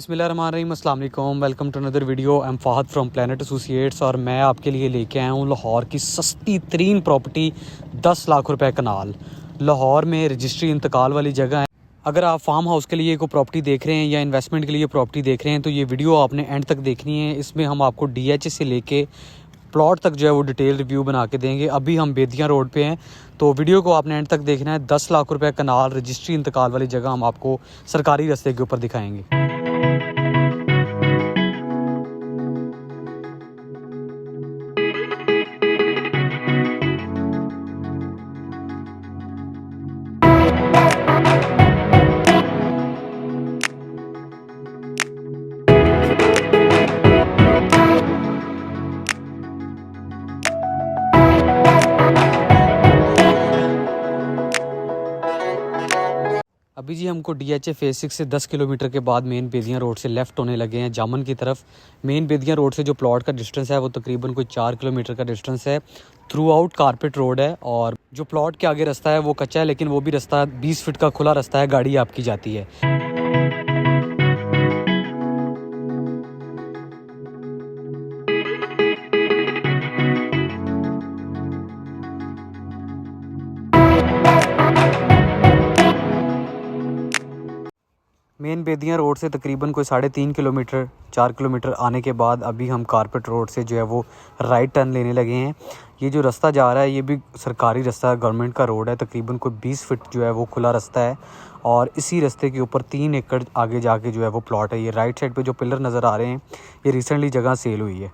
बिस्मिल्लाहिर्रहमानिर्रहीम, अस्सलाम वालेकुम। Welcome to another video. I am Fahad from planet associates और मैं आपके लिए लेके आया हूँ लाहौर की सस्ती तरीन प्रॉपर्टी 10 लाख रुपए कनाल। लाहौर में रजिस्ट्री इंतकाल वाली जगह है। अगर आप फार्म हाउस के लिए कोई प्रॉपर्टी देख रहे हैं या इन्वेस्टमेंट के लिए प्रॉपर्टी देख रहे हैं तो ये वीडियो आपने एंड तक देखनी है। इसमें हम आपको DH से लेके प्लॉट तक जो है वो डिटेल रिव्यू बना के देंगे। अभी हम बेदियाँ रोड पे हैं, तो वीडियो को आपने एंड तक देखना है। 10 लाख रुपए कनाल रजिस्ट्री इंतकाल वाली जगह हम आपको सरकारी रास्ते के ऊपर दिखाएंगे। अभी जी हमको DH फेज़ 6 से 10 किलोमीटर के बाद मेन बेदियाँ रोड से लेफ़्ट होने लगे हैं जामन की तरफ। मेन बेदियाँ रोड से जो प्लॉट का डिस्टेंस है वो तकरीबन कोई 4 किलोमीटर का डिस्टेंस है। थ्रू आउट कारपेट रोड है और जो प्लॉट के आगे रास्ता है वो कच्चा है, लेकिन वो भी रास्ता 20 फीट का खुला रास्ता है, गाड़ी आपकी जाती है। मेन बेदियाँ रोड से तकरीबन कोई 3.5 किलोमीटर 4 किलोमीटर आने के बाद अभी हम कारपेट रोड से जो है वो राइट टर्न लेने लगे हैं। ये जो रास्ता जा रहा है ये भी सरकारी रास्ता है, गवर्नमेंट का रोड है। तकरीबन कोई 20 फीट जो है वो खुला रास्ता है और इसी रास्ते के ऊपर 3 एकड़ आगे जाके जो है वो प्लॉट है। ये राइट साइड पे जो पिलर नज़र आ रहे हैं ये रिसेंटली जगह सेल हुई है।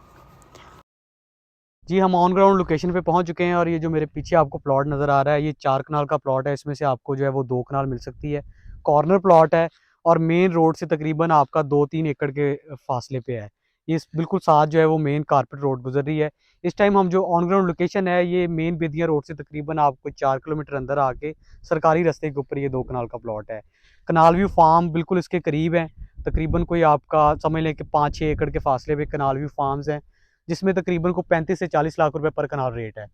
जी हम ऑन ग्राउंड लोकेशन पे पहुंच चुके हैं और ये जो मेरे पीछे आपको प्लॉट नज़र आ रहा है ये 4 कनाल का प्लॉट है। इसमें से आपको जो है वो 2 कनाल मिल सकती है। कॉर्नर प्लॉट है और मेन रोड से तकरीबन आपका 2-3 एकड़ के फासले पे है। ये बिल्कुल साथ जो है वो मेन कारपेट रोड गुजर रही है। इस टाइम हम जो ऑन ग्राउंड लोकेशन है ये मेन बेदियाँ रोड से तकरीबन आपको 4 किलोमीटर अंदर आके सरकारी रास्ते के ऊपर ये 2 कनाल का प्लॉट है। कनाल व्यू फार्म बिल्कुल इसके करीब है। तकरीबन कोई आपका समझ लें कि 5-6 एकड़ के फासले पे कनाल व्यू फार्म्स हैं, जिसमें तकरीबन को 35 से 40 लाख रुपए पर कनाल रेट है।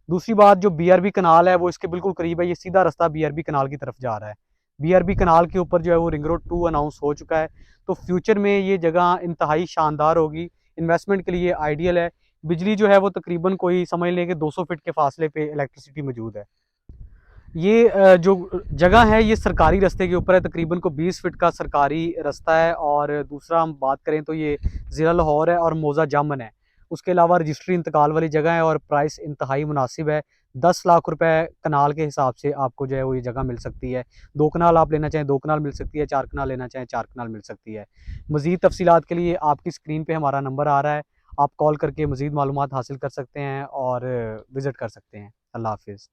दूसरी बात जो BRB कनाल है वो इसके बिल्कुल करीब है। ये सीधा रास्ता BRB कनाल की तरफ जा रहा है। BRB कनाल के ऊपर जो है वो रिंग रोड 2 अनाउंस हो चुका है। तो फ्यूचर में ये जगह इंतहाई शानदार होगी, इन्वेस्टमेंट के लिए आइडियल है। बिजली जो है वो तकरीबन कोई समझ लें कि 200 फीट के फासले पे इलेक्ट्रिसिटी मौजूद है। ये जो जगह है ये सरकारी रास्ते के ऊपर है। तकरीबन को 20 फीट का सरकारी रास्ता है और दूसरा हम बात करें तो ये ज़िला लाहौर है और मौज़ा जामन है। उसके अलावा रजिस्ट्री इंतकाल वाली जगह है और प्राइस इंतहाई मुनासिब है। 10 लाख रुपए कनाल के हिसाब से आपको जो है वो ये जगह मिल सकती है। 2 कनाल आप लेना चाहें 2 कनाल मिल सकती है, 4 कनाल लेना चाहें 4 कनाल मिल सकती है। मज़ीद तफ़सीलात के लिए आपकी स्क्रीन पे हमारा नंबर आ रहा है, आप कॉल करके मज़ीद मालूमात हासिल कर सकते हैं और विज़िट कर सकते हैं। अल्लाह हाफ़िज़।